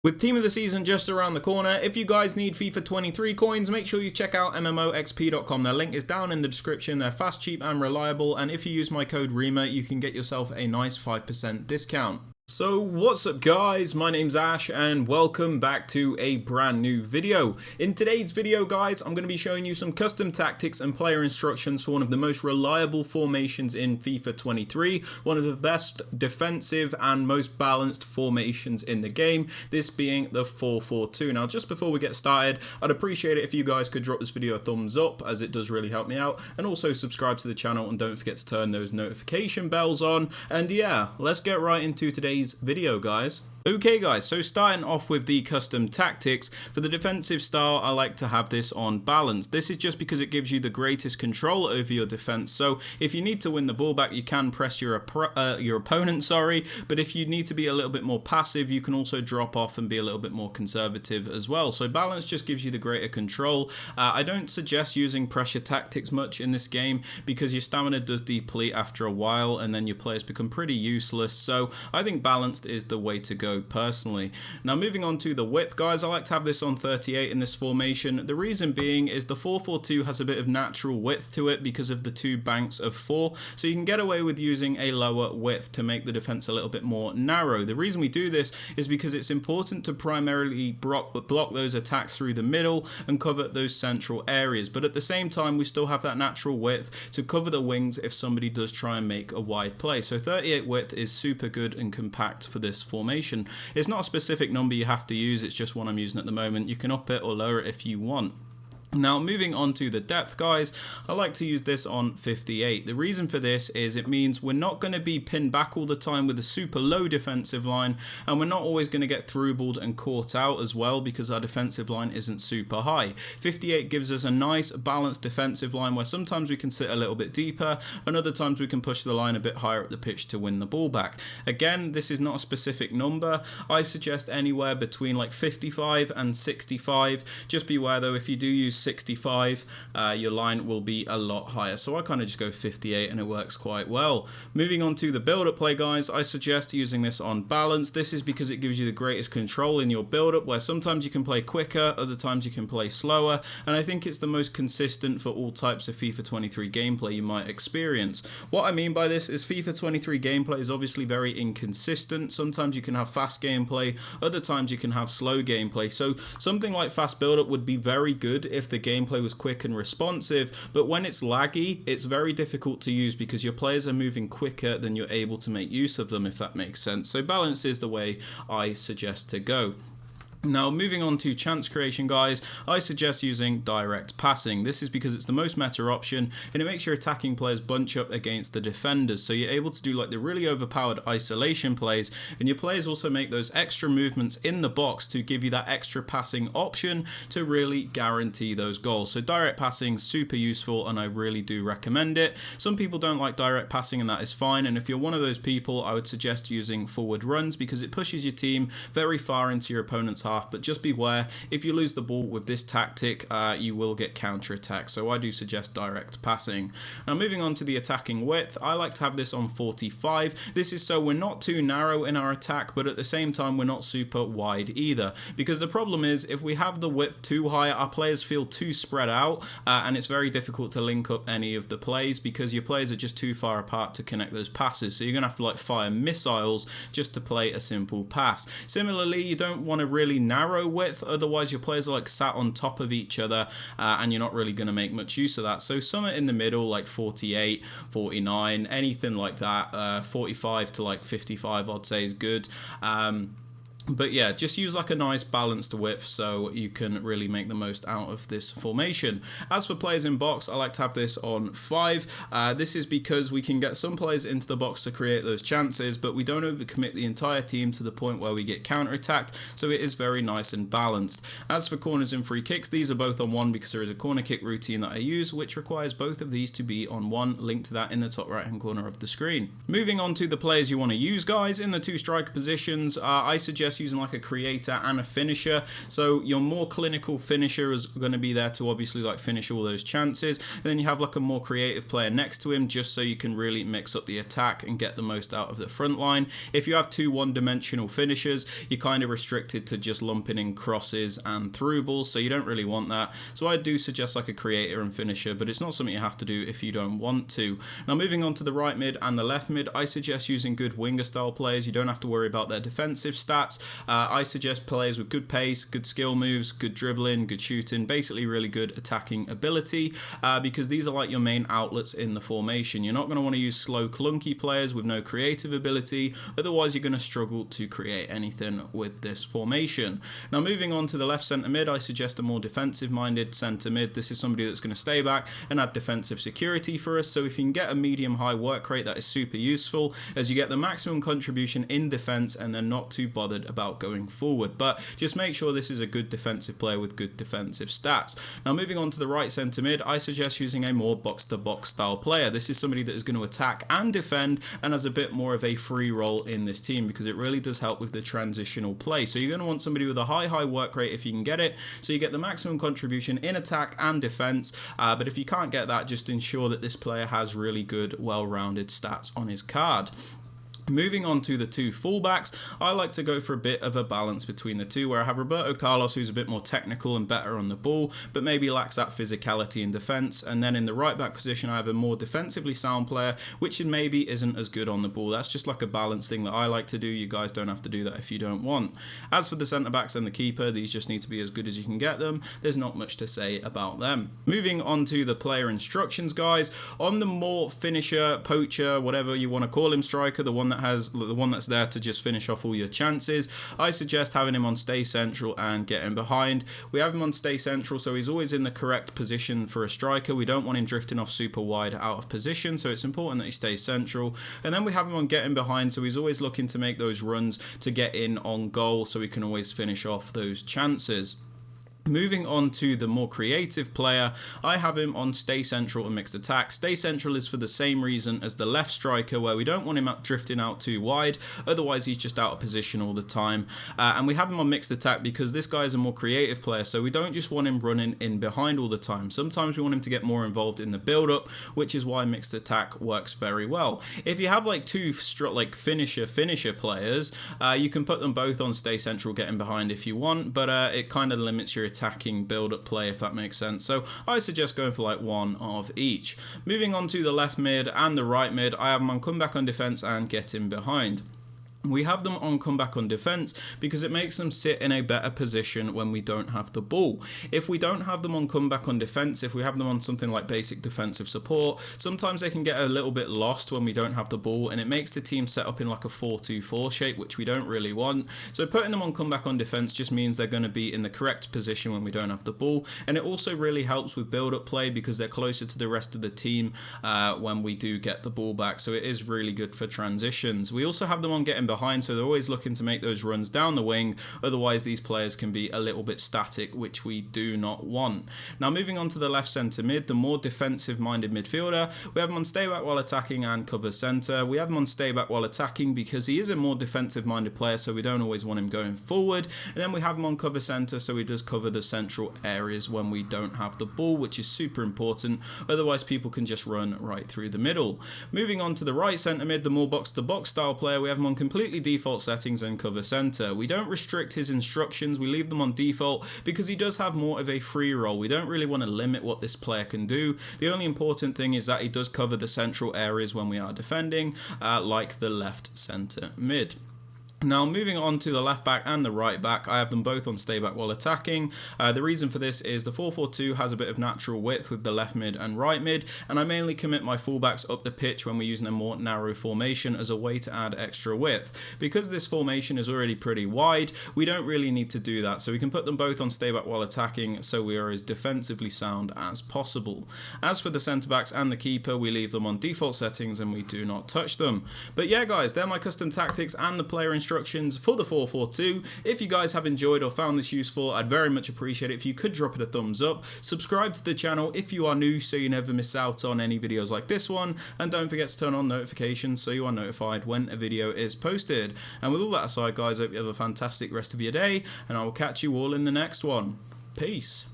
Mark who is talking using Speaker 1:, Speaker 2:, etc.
Speaker 1: With Team of the Season just around the corner, if you guys need FIFA 23 coins, make sure you check out MMOXP.com. Their link is down in the description. They're fast, cheap and reliable, and if you use my code Rema, you can get yourself a nice 5% discount. So what's up guys, my name's Ash and welcome back to a brand new video. In today's video guys, I'm going to be showing you some custom tactics and player instructions for one of the most reliable formations in FIFA 23, one of the best defensive and most balanced formations in the game, this being the 4-4-2. Now just before we get started, I'd appreciate it if you guys could drop this video a thumbs up as it does really help me out, and also subscribe to the channel and don't forget to turn those notification bells on. And yeah, let's get right into today's video guys. Okay guys, so starting off with the custom tactics, for the defensive style I like to have this on balance. This is just because it gives you the greatest control over your defense, so if you need to win the ball back you can press your opponent, but if you need to be a little bit more passive you can also drop off and be a little bit more conservative as well. So balance just gives you the greater control. I don't suggest using pressure tactics much in this game because your stamina does deplete after a while and then your players become pretty useless, so I think balanced is the way to go personally. Now moving on to the width guys, I like to have this on 38 in this formation. The reason being is the 4-4-2 has a bit of natural width to it because of the two banks of 4, so you can get away with using a lower width to make the defense a little bit more narrow. The reason we do this is because it's important to primarily block those attacks through the middle and cover those central areas, but at the same time we still have that natural width to cover the wings if somebody does try and make a wide play. So 38 width is super good and compact for this formation. It's not a specific number you have to use, it's just one I'm using at the moment. You can up it or lower it if you want. Now moving on to the depth guys, I like to use this on 58. The reason for this is it means we're not going to be pinned back all the time with a super low defensive line, and we're not always going to get through-balled and caught out as well because our defensive line isn't super high. 58 gives us a nice balanced defensive line where sometimes we can sit a little bit deeper and other times we can push the line a bit higher up the pitch to win the ball back. Again, this is not a specific number. I suggest anywhere between like 55 and 65. Just beware though, if you do use 65, your line will be a lot higher, so I kind of just go 58 and it works quite well. Moving on to the build-up play guys, I suggest using this on balance. This is because it gives you the greatest control in your build-up, where sometimes you can play quicker, other times you can play slower, and I think it's the most consistent for all types of FIFA 23 gameplay you might experience. What I mean by this is FIFA 23 gameplay is obviously very inconsistent. Sometimes you can have fast gameplay, other times you can have slow gameplay, so something like fast build-up would be very good if the gameplay was quick and responsive, but when it's laggy it's very difficult to use because your players are moving quicker than you're able to make use of them, if that makes sense. So balance is the way I suggest to go. Now moving on to chance creation guys, I suggest using direct passing. This is because it's the most meta option and it makes your attacking players bunch up against the defenders, so you're able to do like the really overpowered isolation plays, and your players also make those extra movements in the box to give you that extra passing option to really guarantee those goals. So direct passing super useful and I really do recommend it. Some people don't like direct passing and that is fine, and if you're one of those people I would suggest using forward runs because it pushes your team very far into your opponent's half, but just beware, if you lose the ball with this tactic you will get counter attack, so I do suggest direct passing. Now moving on to the attacking width, I like to have this on 45. This is so we're not too narrow in our attack, but at the same time we're not super wide either, because the problem is if we have the width too high our players feel too spread out and it's very difficult to link up any of the plays because your players are just too far apart to connect those passes, so you're gonna have to like fire missiles just to play a simple pass. Similarly, you don't want to really narrow width, otherwise your players are like sat on top of each other and you're not really going to make much use of that. So somewhere in the middle like 48, 49, anything like that, 45 to like 55 I'd say is good. But yeah, just use like a nice balanced width so you can really make the most out of this formation. As for players in box, I like to have this on 5. This is because we can get some players into the box to create those chances, but we don't overcommit the entire team to the point where we get counter-attacked, so it is very nice and balanced. As for corners and free kicks, these are both on 1 because there is a corner kick routine that I use, which requires both of these to be on 1. Link to that in the top right hand corner of the screen. Moving on to the players you want to use guys, in the 2 striker positions, I suggest suggest using like a creator and a finisher. So your more clinical finisher is going to be there to obviously like finish all those chances, and then you have like a more creative player next to him just so you can really mix up the attack and get the most out of the front line. If you have two one-dimensional finishers, you're kind of restricted to just lumping in crosses and through balls, so you don't really want that. So I do suggest like a creator and finisher, but it's not something you have to do if you don't want to. Now moving on to the right mid and the left mid, I suggest using good winger style players. You don't have to worry about their defensive stats. I suggest players with good pace, good skill moves, good dribbling, good shooting, basically really good attacking ability, because these are like your main outlets in the formation. You're not going to want to use slow, clunky players with no creative ability, otherwise you're going to struggle to create anything with this formation. Now moving on to the left centre mid, I suggest a more defensive minded centre mid. This is somebody that's going to stay back and add defensive security for us, so if you can get a medium high work rate, that is super useful, as you get the maximum contribution in defence and they're not too bothered about going forward. But just make sure this is a good defensive player with good defensive stats. Now moving on to the right centre mid, I suggest using a more box to box style player. This is somebody that is going to attack and defend and has a bit more of a free role in this team, because it really does help with the transitional play. So you're going to want somebody with a high work rate if you can get it, so you get the maximum contribution in attack and defense. But if you can't get that, just ensure that this player has really good, well-rounded stats on his card. Moving on to the two fullbacks, I like to go for a bit of a balance between the two, where I have Roberto Carlos, who's a bit more technical and better on the ball, but maybe lacks that physicality in defence. And then in the right back position, I have a more defensively sound player, which maybe isn't as good on the ball. That's just like a balance thing that I like to do. You guys don't have to do that if you don't want. As for the centre backs and the keeper, these just need to be as good as you can get them. There's not much to say about them. Moving on to the player instructions, guys. On the more finisher, poacher, whatever you want to call him, striker, the one that's there to just finish off all your chances, I suggest having him on stay central and getting behind. We have him on stay central, so he's always in the correct position for a striker. We don't want him drifting off super wide out of position, so it's important that he stays central. And then we have him on getting behind, so he's always looking to make those runs to get in on goal, so he can always finish off those chances. Moving on to the more creative player, I have him on stay central and mixed attack. Stay central is for the same reason as the left striker, where we don't want him drifting out too wide, otherwise he's just out of position all the time. And we have him on mixed attack because this guy is a more creative player, so we don't just want him running in behind all the time. Sometimes we want him to get more involved in the build-up, which is why mixed attack works very well. If you have like two finisher players, you can put them both on stay central getting behind if you want, but it kind of limits your attacking build-up play, if that makes sense. So I suggest going for like one of each. Moving on to the left mid and the right mid, I have them on comeback on defense and getting behind. We have them on comeback on defense because it makes them sit in a better position when we don't have the ball. If we don't have them on comeback on defense, if we have them on something like basic defensive support, sometimes they can get a little bit lost when we don't have the ball, and it makes the team set up in like a 4-2-4 shape, which we don't really want. So putting them on comeback on defense just means they're going to be in the correct position when we don't have the ball, and it also really helps with build-up play because they're closer to the rest of the team when we do get the ball back. So it is really good for transitions. We also have them on getting behind, so they're always looking to make those runs down the wing, otherwise these players can be a little bit static, which we do not want. Now moving on to the left centre mid, the more defensive minded midfielder, we have him on stay back while attacking and cover centre. We have him on stay back while attacking because he is a more defensive minded player, so we don't always want him going forward. And then we have him on cover centre, so he does cover the central areas when we don't have the ball, which is super important, otherwise people can just run right through the middle. Moving on to the right centre mid, the more box to box style player, we have him on completely default settings and cover center. We don't restrict his instructions, we leave them on default because he does have more of a free role. We don't really want to limit what this player can do. The only important thing is that he does cover the central areas when we are defending, like the left center mid. Now moving on to the left back and the right back, I have them both on stay back while attacking. The reason for this is the 4-4-2 has a bit of natural width with the left mid and right mid, and I mainly commit my fullbacks up the pitch when we're using a more narrow formation as a way to add extra width. Because this formation is already pretty wide, we don't really need to do that, so we can put them both on stay back while attacking so we are as defensively sound as possible. As for the centre backs and the keeper, we leave them on default settings and we do not touch them. But yeah guys, they're my custom tactics and the player instructions instructions for the 442. If you guys have enjoyed or found this useful, I'd very much appreciate it if you could drop it a thumbs up. Subscribe to the channel if you are new so you never miss out on any videos like this one, and don't forget to turn on notifications so you are notified when a video is posted. And with all that aside, guys, I hope you have a fantastic rest of your day, and I will catch you all in the next one. Peace.